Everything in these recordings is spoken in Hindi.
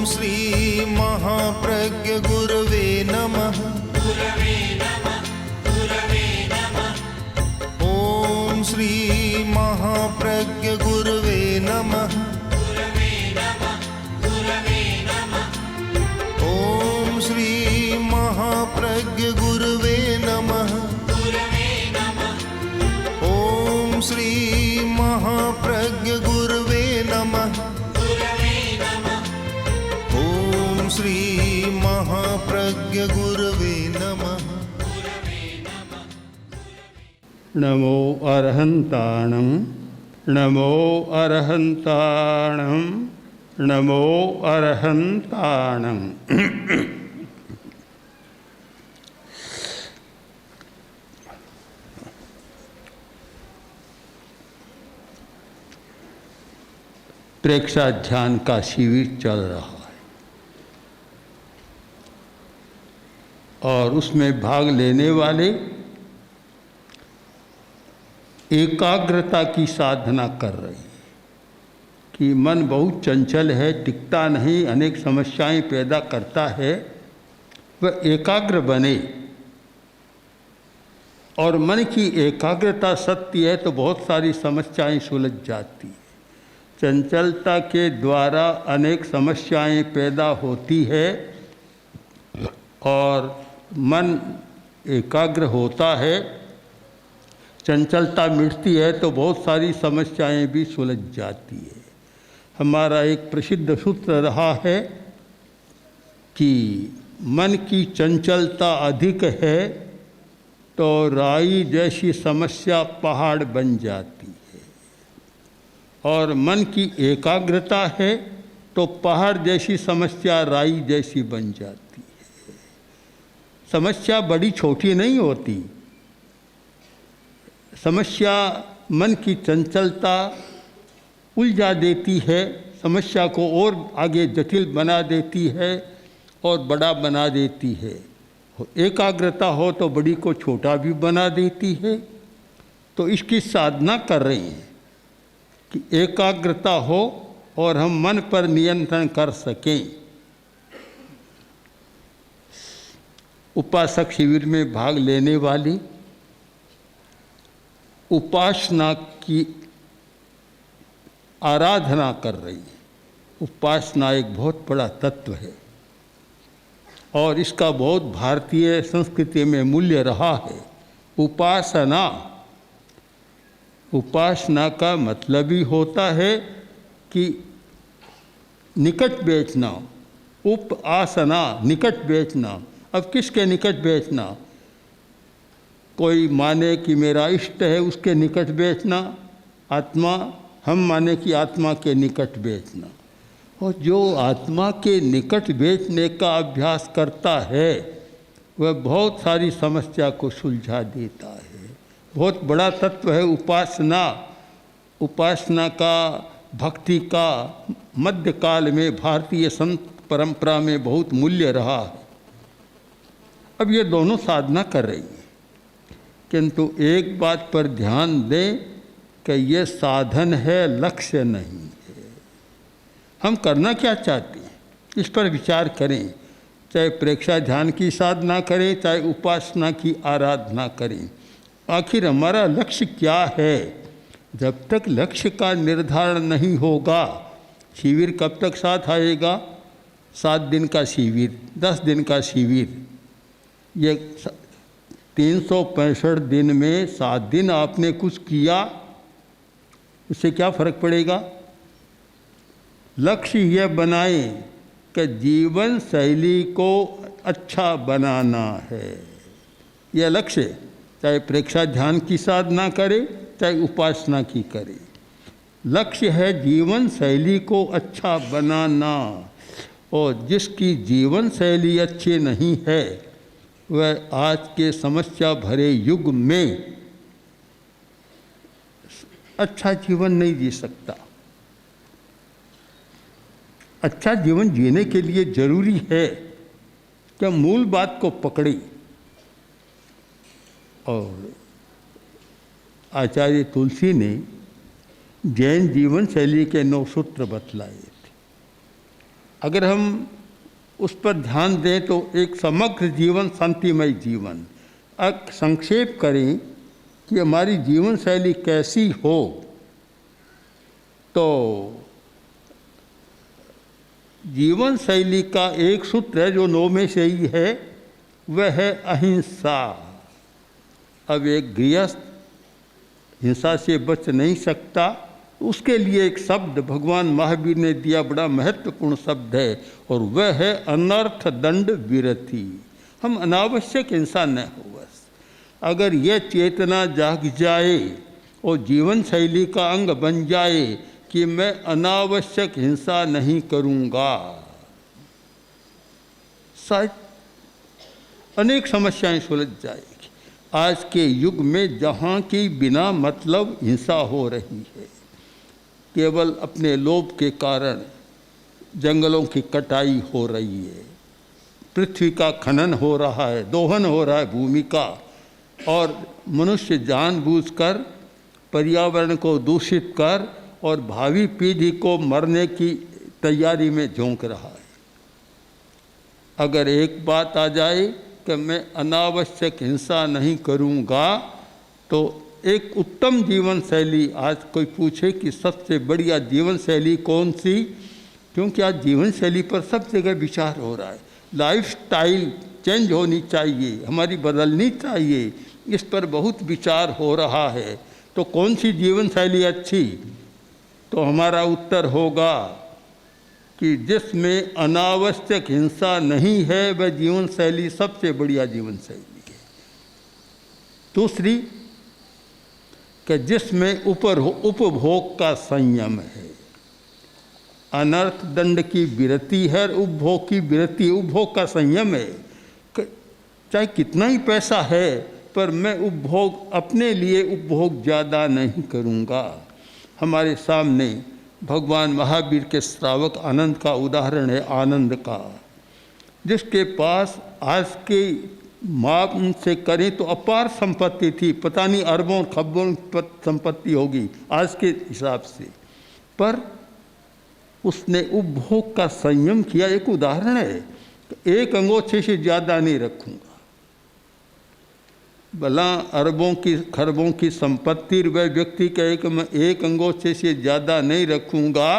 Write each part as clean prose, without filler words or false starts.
श्री महाप्रज्ञ गुरवे नमः। ओम श्री महाप्रज्ञ गुरवे नमः। ओम श्री महाप्रज्ञ गुरवे नमः। ओम श्री महाप्रज्ञ गुरवे नमः। ओम श्री महाप्रज्ञ गुरवे नमः। नमो अरहंताणं नमो अरहंताणं नमो अरहंताणं। प्रेक्षा ध्यान का शिविर चल रहा है और उसमें भाग लेने वाले एकाग्रता की साधना कर रहे हैं कि मन बहुत चंचल है, टिकता नहीं, अनेक समस्याएं पैदा करता है। वह एकाग्र बने और मन की एकाग्रता सत्य है तो बहुत सारी समस्याएं सुलझ जाती हैं। चंचलता के द्वारा अनेक समस्याएं पैदा होती है और मन एकाग्र होता है, चंचलता मिटती है तो बहुत सारी समस्याएं भी सुलझ जाती है। हमारा एक प्रसिद्ध सूत्र रहा है कि मन की चंचलता अधिक है तो राई जैसी समस्या पहाड़ बन जाती है और मन की एकाग्रता है तो पहाड़ जैसी समस्या राई जैसी बन जाती है। समस्या बड़ी छोटी नहीं होती, समस्या मन की चंचलता उलझा देती है, समस्या को और आगे जटिल बना देती है और बड़ा बना देती है। एकाग्रता हो तो बड़ी को छोटा भी बना देती है। तो इसकी साधना कर रहे हैं कि एकाग्रता हो और हम मन पर नियंत्रण कर सकें। उपासक शिविर में भाग लेने वाली उपासना की आराधना कर रही है। उपासना एक बहुत बड़ा तत्व है और इसका बहुत भारतीय संस्कृति में मूल्य रहा है। उपासना, उपासना का मतलब ही होता है कि निकट बेचना। उपासना निकट बेचना। अब किसके निकट बेचना? कोई माने कि मेरा इष्ट है उसके निकट बेचना, आत्मा, हम माने कि आत्मा के निकट बेचना। और जो आत्मा के निकट बेचने का अभ्यास करता है वह बहुत सारी समस्या को सुलझा देता है। बहुत बड़ा तत्व है उपासना। उपासना का, भक्ति का मध्यकाल में भारतीय संत परंपरा में बहुत मूल्य रहा है। अब ये दोनों साधना कर रही हैं, किंतु एक बात पर ध्यान दें कि ये साधन है, लक्ष्य नहीं है। हम करना क्या चाहते हैं इस पर विचार करें। चाहे प्रेक्षा ध्यान की साधना करें, चाहे उपासना की आराधना करें, आखिर हमारा लक्ष्य क्या है? जब तक लक्ष्य का निर्धारण नहीं होगा, शिविर कब तक साथ आएगा? 7 दिन का शिविर, 10 दिन का शिविर, ये 365 दिन में 7 दिन आपने कुछ किया, उससे क्या फर्क पड़ेगा? लक्ष्य यह बनाएं कि जीवन शैली को अच्छा बनाना है। यह लक्ष्य, चाहे प्रेक्षा ध्यान की साधना करे, चाहे उपासना की करे, लक्ष्य है जीवन शैली को अच्छा बनाना। और जिसकी जीवन शैली अच्छी नहीं है वह आज के समस्या भरे युग में अच्छा जीवन नहीं जी सकता। अच्छा जीवन जीने के लिए जरूरी है कि मूल बात को पकड़े। और आचार्य तुलसी ने जैन जीवन शैली के 9 सूत्र बतलाए थे। अगर हम उस पर ध्यान दें तो एक समग्र जीवन, शांतिमय जीवन। अब संक्षेप करें कि हमारी जीवन शैली कैसी हो, तो जीवन शैली का एक सूत्र है जो 9 में से ही है, वह है अहिंसा। अब एक गृहस्थ हिंसा से बच नहीं सकता, उसके लिए एक शब्द भगवान महावीर ने दिया, बड़ा महत्वपूर्ण शब्द है, और वह है अनर्थ दंड विरति। हम अनावश्यक हिंसा न हो। बस अगर यह चेतना जाग जाए और जीवन शैली का अंग बन जाए कि मैं अनावश्यक हिंसा नहीं करूँगा, शायद अनेक समस्याएं सुलझ जाएगी। आज के युग में जहाँ की बिना मतलब हिंसा हो रही है, केवल अपने लोभ के कारण जंगलों की कटाई हो रही है, पृथ्वी का खनन हो रहा है, दोहन हो रहा है भूमि का, और मनुष्य जानबूझकर पर्यावरण को दूषित कर और भावी पीढ़ी को मरने की तैयारी में झोंक रहा है। अगर एक बात आ जाए कि मैं अनावश्यक हिंसा नहीं करूँगा, तो एक उत्तम जीवन शैली, आज कोई पूछे कि सबसे बढ़िया जीवन शैली कौन सी, क्योंकि आज जीवन शैली पर सब जगह विचार हो रहा है। लाइफ स्टाइल चेंज होनी चाहिए, हमारी बदलनी चाहिए, इस पर बहुत विचार हो रहा है। तो कौन सी जीवन शैली अच्छी, तो हमारा उत्तर होगा कि जिसमें अनावश्यक हिंसा नहीं है, वह जीवन शैली सबसे बढ़िया जीवन शैली है। दूसरी कि जिसमें उपभोग का संयम है, अनर्थ दंड की विरति है, उपभोग की विरति, उपभोग का संयम है। चाहे कितना ही पैसा है, पर मैं उपभोग, अपने लिए उपभोग ज़्यादा नहीं करूँगा। हमारे सामने भगवान महावीर के श्रावक आनंद का उदाहरण है, आनंद का, जिसके पास आज के माप से करें तो अपार संपत्ति थी, पता नहीं अरबों खरबों संपत्ति होगी आज के हिसाब से, पर उसने उपभोग का संयम किया। एक उदाहरण है, एक अंगोछे से ज़्यादा नहीं रखूँगा। भला अरबों की खरबों की संपत्ति, वह व्यक्ति कहे कि मैं एक अंगोछे से ज़्यादा नहीं रखूँगा।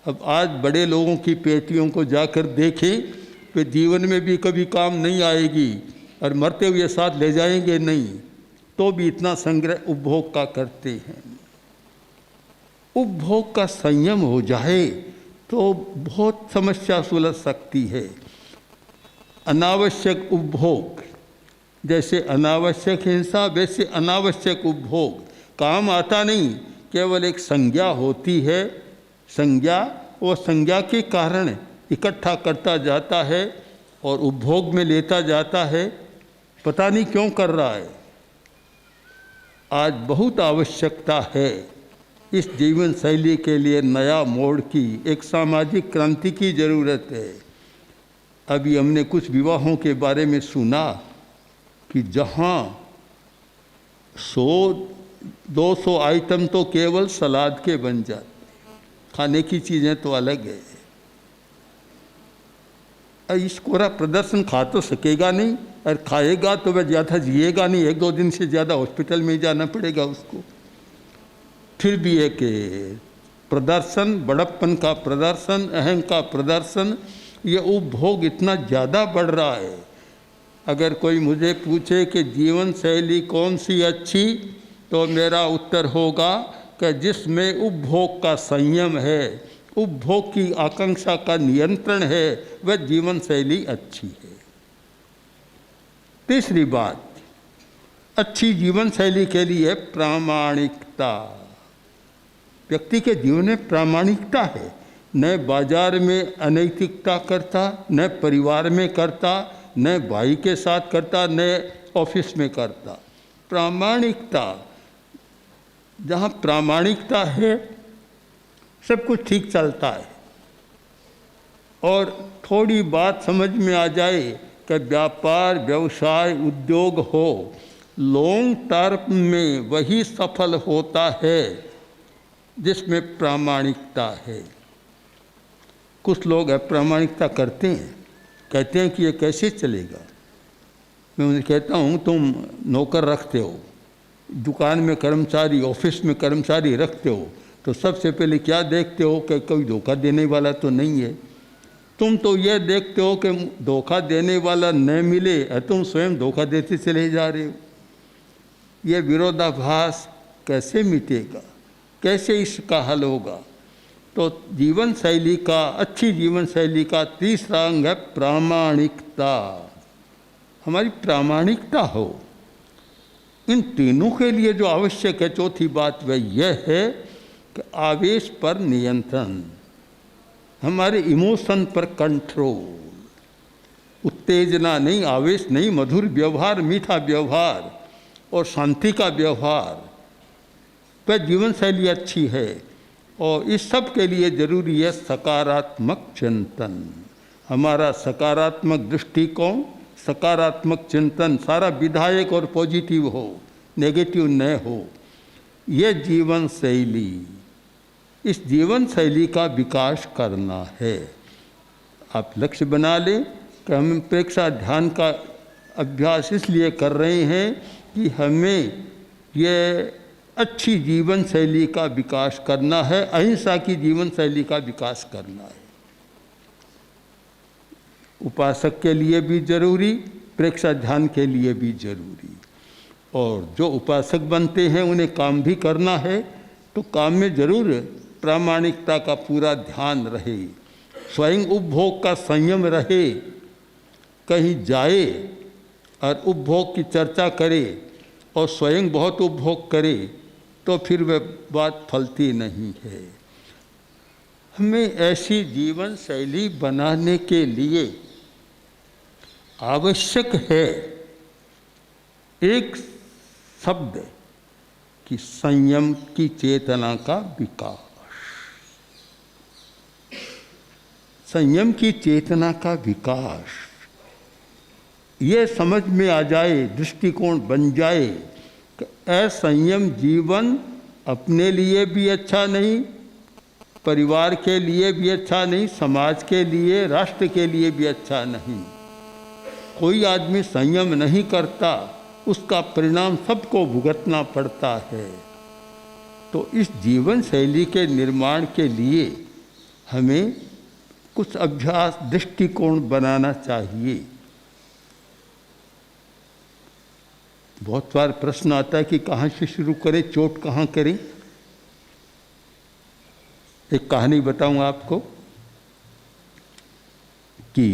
अब आज बड़े लोगों की पेटियों को जाकर देखें, वे जीवन में भी कभी काम नहीं आएगी और मरते हुए साथ ले जाएंगे नहीं, तो भी इतना संग्रह उपभोग का करते हैं। उपभोग का संयम हो जाए तो बहुत समस्या सुलझ सकती है। अनावश्यक उपभोग, जैसे अनावश्यक हिंसा वैसे अनावश्यक उपभोग काम आता नहीं, केवल एक संज्ञा होती है। संज्ञा, वो संज्ञा के कारण इकट्ठा करता जाता है और उपभोग में लेता जाता है, पता नहीं क्यों कर रहा है। आज बहुत आवश्यकता है इस जीवन शैली के लिए नया मोड़ की, एक सामाजिक क्रांति की ज़रूरत है। अभी हमने कुछ विवाहों के बारे में सुना कि जहाँ 100-200 आइटम तो केवल सलाद के बन जाते, खाने की चीज़ें तो अलग है। इस कोरा प्रदर्शन खा तो सकेगा नहीं, और खाएगा तो वह ज़्यादा जिएगा नहीं, 1-2 दिन से ज़्यादा हॉस्पिटल में जाना पड़ेगा उसको। फिर भी एक प्रदर्शन, बड़प्पन का प्रदर्शन, अहम का प्रदर्शन, ये उपभोग इतना ज़्यादा बढ़ रहा है। अगर कोई मुझे पूछे कि जीवन शैली कौन सी अच्छी, तो मेरा उत्तर होगा कि जिसमें उपभोग का संयम है, उपभोग की आकांक्षा का नियंत्रण है, वह जीवन शैली अच्छी है। तीसरी बात, अच्छी जीवन शैली के लिए प्रामाणिकता। व्यक्ति के जीवन में प्रामाणिकता है, न बाजार में अनैतिकता करता, न परिवार में करता, न भाई के साथ करता, न ऑफिस में करता। प्रामाणिकता, जहाँ प्रामाणिकता है सब कुछ ठीक चलता है। और थोड़ी बात समझ में आ जाए कि व्यापार, व्यवसाय, उद्योग हो, लॉन्ग टर्म में वही सफल होता है जिसमें प्रामाणिकता है। कुछ लोग अप्रामाणिकता करते हैं, कहते हैं कि ये कैसे चलेगा। मैं उन्हें कहता हूँ तुम नौकर रखते हो, दुकान में कर्मचारी, ऑफिस में कर्मचारी रखते हो, तो सबसे पहले क्या देखते हो कि कोई धोखा देने वाला तो नहीं है। तुम तो यह देखते हो कि धोखा देने वाला न मिले और तुम स्वयं धोखा देते चले जा रहे हो। यह विरोधाभास कैसे मिटेगा, कैसे इसका हल होगा? तो जीवन शैली का, अच्छी जीवन शैली का तीसरा अंग है प्रामाणिकता। हमारी प्रामाणिकता हो। इन तीनों के लिए जो आवश्यक है, चौथी बात वह यह है कि आवेश पर नियंत्रण, हमारे इमोशन पर कंट्रोल, उत्तेजना नहीं, आवेश नहीं, मधुर व्यवहार, मीठा व्यवहार और शांति का व्यवहार, वह जीवन शैली अच्छी है। और इस सब के लिए जरूरी है सकारात्मक चिंतन। हमारा सकारात्मक दृष्टिकोण, सकारात्मक चिंतन सारा विधायक और पॉजिटिव हो, नेगेटिव न हो। यह जीवन शैली, इस जीवन शैली का विकास करना है। आप लक्ष्य बना लें कि हम प्रेक्षा ध्यान का अभ्यास इसलिए कर रहे हैं कि हमें यह अच्छी जीवन शैली का विकास करना है, अहिंसा की जीवन शैली का विकास करना है। उपासक के लिए भी जरूरी, प्रेक्षा ध्यान के लिए भी जरूरी। और जो उपासक बनते हैं उन्हें काम भी करना है, तो काम में जरूर प्रामाणिकता का पूरा ध्यान रहे, स्वयं उपभोग का संयम रहे। कहीं जाए और उपभोग की चर्चा करे और स्वयं बहुत उपभोग करे तो फिर वह बात फलती नहीं है। हमें ऐसी जीवन शैली बनाने के लिए आवश्यक है एक शब्द कि संयम की चेतना का विकास। संयम की चेतना का विकास, ये समझ में आ जाए, दृष्टिकोण बन जाए कि असंयम जीवन अपने लिए भी अच्छा नहीं, परिवार के लिए भी अच्छा नहीं, समाज के लिए, राष्ट्र के लिए भी अच्छा नहीं। कोई आदमी संयम नहीं करता, उसका परिणाम सबको भुगतना पड़ता है। तो इस जीवन शैली के निर्माण के लिए हमें कुछ अभ्यास, दृष्टिकोण बनाना चाहिए। बहुत बार प्रश्न आता है कि कहाँ से शुरू करें, चोट कहाँ करें। एक कहानी बताऊं आपको कि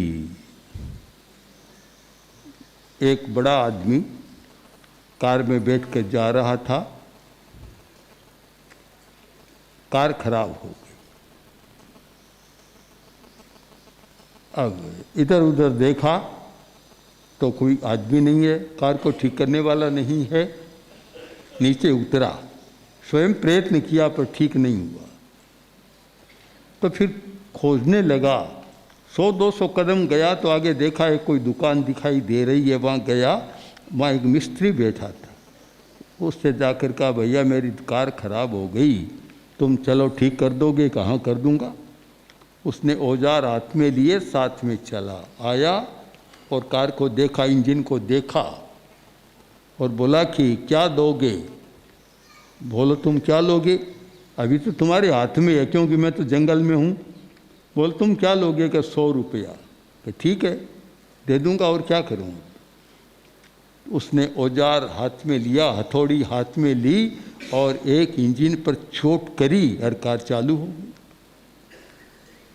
एक बड़ा आदमी कार में बैठ कर जा रहा था, कार खराब हो गई। अब इधर उधर देखा तो कोई आदमी नहीं है, कार को ठीक करने वाला नहीं है। नीचे उतरा, स्वयं प्रयत्न किया पर ठीक नहीं हुआ। तो फिर खोजने लगा, 100-200 कदम गया तो आगे देखा है कोई दुकान दिखाई दे रही है, वहाँ गया, वहाँ एक मिस्त्री बैठा था। उससे जाकर कहा, भैया मेरी कार खराब हो गई, तुम चलो ठीक कर दोगे? कहाँ कर दूंगा। उसने औजार हाथ में लिए, साथ में चला आया और कार को देखा, इंजन को देखा और बोला कि क्या दोगे? बोलो तुम क्या लोगे? अभी तो तुम्हारे हाथ में है, क्योंकि मैं तो जंगल में हूँ। बोल तुम क्या लोगे? कि 100 रुपया। कि ठीक है दे दूंगा, और क्या करूँ। उसने औजार हाथ में लिया, हथौड़ी हाथ में ली और एक इंजन पर चोट करी और कार चालू हो गई।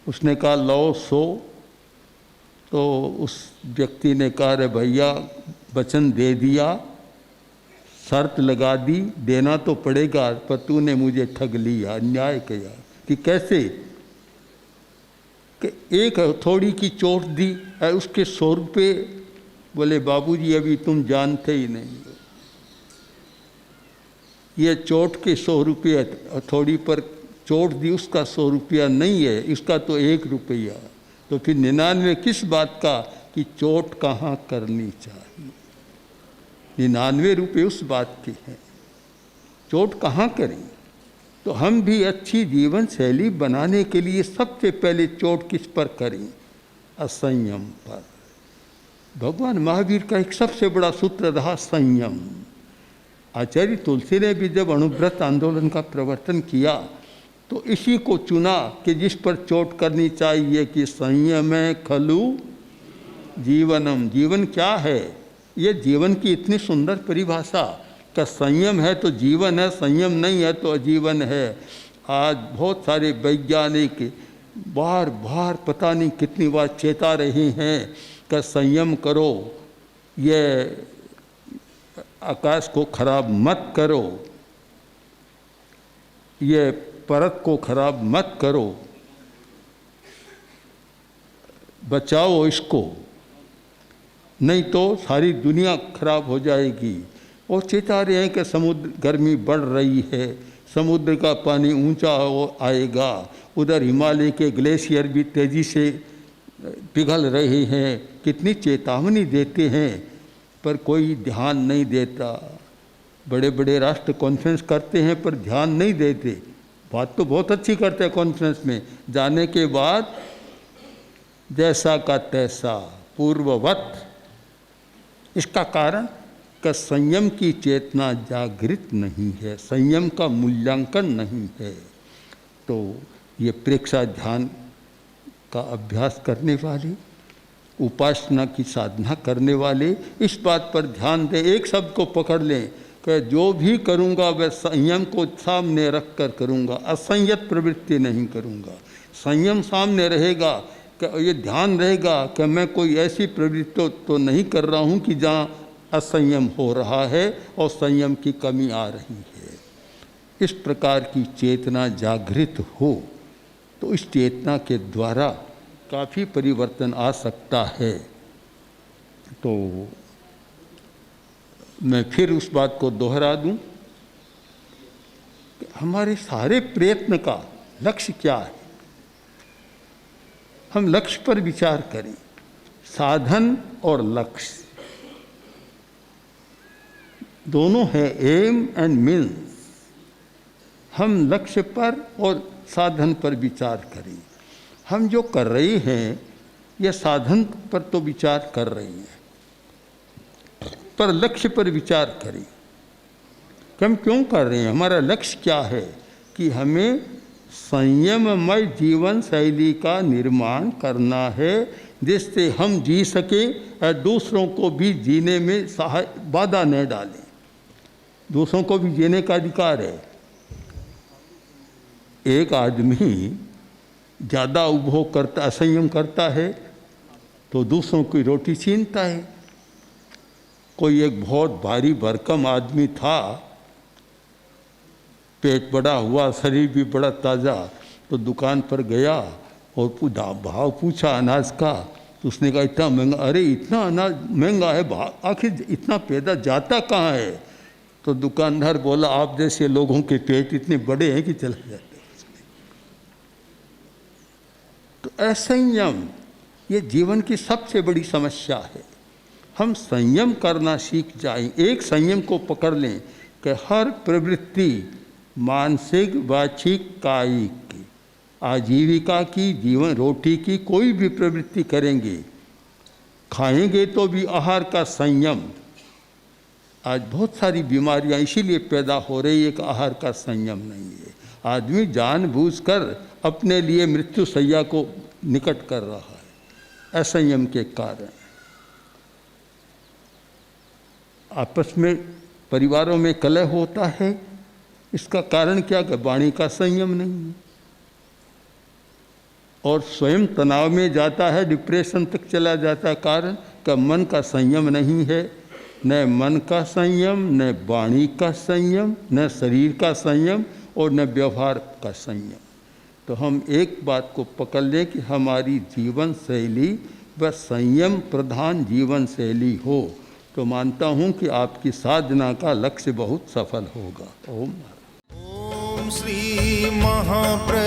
उसने कहा लो 100। तो उस व्यक्ति ने कहा, अरे भैया वचन दे दिया, शर्त लगा दी, देना तो पड़ेगा, पर तूने मुझे ठग लिया, अन्याय किया। कि कैसे? कि एक हथौड़ी की चोट दी और उसके 100 रुपये। बोले बाबूजी अभी तुम जानते ही नहीं, ये चोट के 100 रुपये, हथौड़ी पर चोट दी उसका 100 रुपया नहीं है, इसका तो 1 रुपया। तो फिर 99 किस बात का कि चोट कहाँ करनी चाहिए। 99 रुपये उस बात के हैं, चोट कहाँ करें। तो हम भी अच्छी जीवन शैली बनाने के लिए सबसे पहले चोट किस पर करें? असंयम पर। भगवान महावीर का एक सबसे बड़ा सूत्र रहा संयम। आचार्य तुलसी ने भी जब अणुव्रत आंदोलन का प्रवर्तन किया तो इसी को चुना कि जिस पर चोट करनी चाहिए कि संयम खलु जीवनम। जीवन क्या है? ये जीवन की इतनी सुंदर परिभाषा का संयम है तो जीवन है, संयम नहीं है तो अजीवन है। आज बहुत सारे वैज्ञानिक बार बार पता नहीं कितनी बार चेता रहे हैं कि संयम करो, ये आकाश को खराब मत करो, ये परत को खराब मत करो, बचाओ इसको, नहीं तो सारी दुनिया खराब हो जाएगी। और चेता रहे हैं कि समुद्र गर्मी बढ़ रही है, समुद्र का पानी ऊंचा आएगा, उधर हिमालय के ग्लेशियर भी तेज़ी से पिघल रहे हैं। कितनी चेतावनी देते हैं पर कोई ध्यान नहीं देता। बड़े बड़े राष्ट्र कॉन्फ्रेंस करते हैं पर ध्यान नहीं देते। बात तो बहुत अच्छी करते हैं कॉन्फ्रेंस में, जाने के बाद जैसा का तैसा पूर्ववत। इसका कारण कि संयम की चेतना जागृत नहीं है, संयम का मूल्यांकन नहीं है। तो ये प्रेक्षा ध्यान का अभ्यास करने वाले, उपासना की साधना करने वाले इस बात पर ध्यान दें, एक शब्द को पकड़ लें कि जो भी करूँगा वह संयम को सामने रख कर करूँगा, असंयत प्रवृत्ति नहीं करूँगा। संयम सामने रहेगा कि ये ध्यान रहेगा कि मैं कोई ऐसी प्रवृत्ति तो नहीं कर रहा हूँ कि जहाँ असंयम हो रहा है और संयम की कमी आ रही है। इस प्रकार की चेतना जागृत हो तो इस चेतना के द्वारा काफ़ी परिवर्तन आ सकता है। तो मैं फिर उस बात को दोहरा दूं कि हमारे सारे प्रयत्न का लक्ष्य क्या है। हम लक्ष्य पर विचार करें, साधन और लक्ष्य दोनों है, एम एंड मीन्स। हम लक्ष्य पर और साधन पर विचार करें। हम जो कर रहे हैं यह साधन पर तो विचार कर रहे हैं, पर लक्ष्य पर विचार करें कि हम क्यों कर रहे हैं, हमारा लक्ष्य क्या है। कि हमें संयममय जीवन शैली का निर्माण करना है जिससे हम जी सकें और दूसरों को भी जीने में बाधा न डालें। दूसरों को भी जीने का अधिकार है। एक आदमी ज़्यादा उपभोग करता, असंयम करता है तो दूसरों की रोटी छीनता है। कोई एक बहुत भारी भरकम आदमी था, पेट बड़ा हुआ, शरीर भी बड़ा ताज़ा, तो दुकान पर गया और भाव पूछा अनाज का। तो उसने कहा इतना महंगा। अरे इतना अनाज महंगा है, आखिर इतना पैदा जाता कहाँ है? तो दुकानदार बोला आप जैसे लोगों के पेट इतने बड़े हैं कि चला जाता है। तो असंयम ये जीवन की सबसे बड़ी समस्या है। हम संयम करना सीख जाएं, एक संयम को पकड़ लें कि हर प्रवृत्ति मानसिक, वाचिक, कायिक, आजीविका की, जीवन रोटी की कोई भी प्रवृत्ति करेंगे, खाएंगे तो भी आहार का संयम। आज बहुत सारी बीमारियां इसीलिए पैदा हो रही है कि आहार का संयम नहीं है। आदमी जानबूझकर अपने लिए मृत्यु शैया को निकट कर रहा है असंयम के कारण। आपस में परिवारों में कलह होता है, इसका कारण क्या कि वाणी का संयम नहीं है। और स्वयं तनाव में जाता है, डिप्रेशन तक चला जाता है, कारण का मन का संयम नहीं है। न मन का संयम, न वाणी का संयम, न शरीर का संयम और न व्यवहार का संयम। तो हम एक बात को पकड़ लें कि हमारी जीवन शैली वह संयम प्रधान जीवन शैली हो, तो मानता हूँ कि आपकी साधना का लक्ष्य बहुत सफल होगा। ओम ओम श्री महाप्र